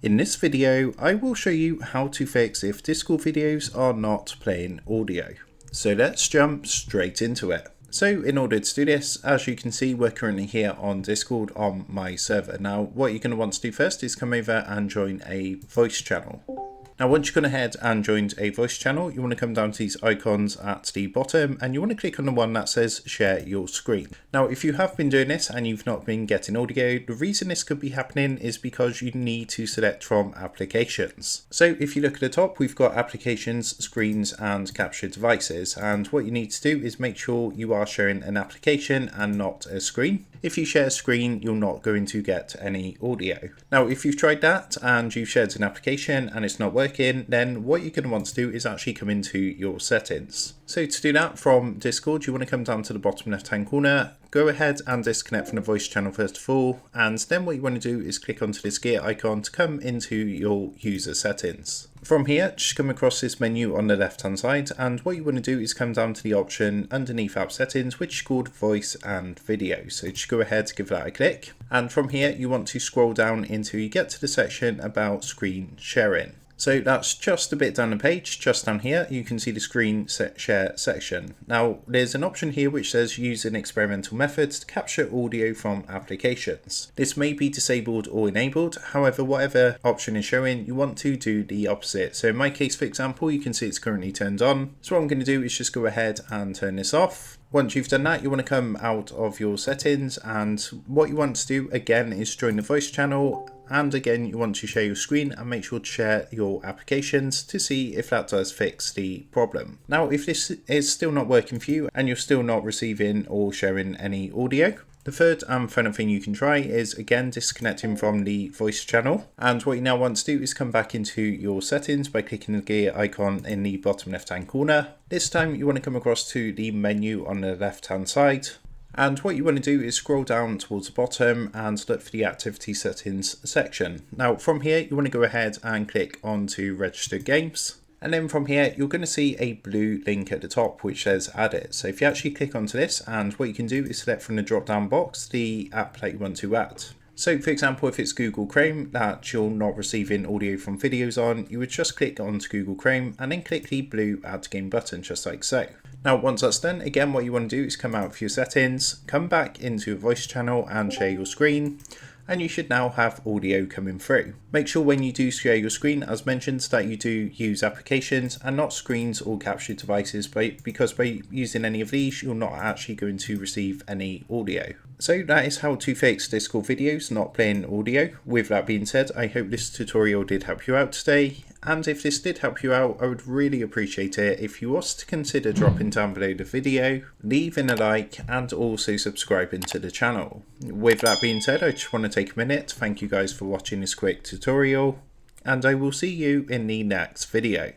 In this video, I will show you how to fix if Discord videos are not playing audio. So let's jump straight into it. So in order to do this, as you can see, we're currently here on Discord on my server. Now, what you're going to want to do first is come over and join a voice channel. Now, once you've gone ahead and joined a voice channel, you want to come down to these icons at the bottom and you want to click on the one that says share your screen. Now, if you have been doing this and you've not been getting audio, the reason this could be happening is because you need to select from applications. So if you look at the top, we've got applications, screens and capture devices. And what you need to do is make sure you are sharing an application and not a screen. If you share a screen, you're not going to get any audio. Now, if you've tried that and you've shared an application and it's not working, then what you're going to want to do is actually come into your settings. So to do that from Discord, you want to come down to the bottom left hand corner, go ahead and disconnect from the voice channel first of all, and then what you want to do is click onto this gear icon to come into your user settings. From here, just come across this menu on the left hand side, and what you want to do is come down to the option underneath app settings, which is called voice and video. So just go ahead, give that a click, and from here you want to scroll down until you get to the section about screen sharing. So that's just a bit down the page. Just down here you can see the screen share section. Now there's an option here which says use an experimental method to capture audio from applications. This may be disabled or enabled, however whatever option is showing you want to do the opposite. So in my case, for example, you can see it's currently turned on. So what I'm going to do is just go ahead and turn this off. Once you've done that, you want to come out of your settings, and what you want to do again is join the voice channel, and again you want to share your screen and make sure to share your applications to see if that does fix the problem. Now if this is still not working for you and you're still not receiving or sharing any audio, the third and final thing you can try is again disconnecting from the voice channel, and what you now want to do is come back into your settings by clicking the gear icon in the bottom left hand corner. This time you want to come across to the menu on the left hand side, and what you want to do is scroll down towards the bottom and look for the activity settings section. Now from here you want to go ahead and click on to register games. And then from here, you're going to see a blue link at the top which says add it. So if you actually click onto this, and what you can do is select from the drop down box the app that you want to add. So for example, if it's Google Chrome that you're not receiving audio from videos on, you would just click onto Google Chrome and then click the blue add game button just like so. Now once that's done, again what you want to do is come out of your settings, come back into your voice channel and share your screen, and you should now have audio coming through. Make sure when you do share your screen, as mentioned, that you do use applications and not screens or capture devices, because by using any of these, you're not actually going to receive any audio. So that is how to fix Discord videos not playing audio. With that being said, I hope this tutorial did help you out today. And if this did help you out, I would really appreciate it if you was to consider dropping down below the video, leaving a like, and also subscribing to the channel. With that being said, I just want to take a minute to thank you guys for watching this quick tutorial, and I will see you in the next video.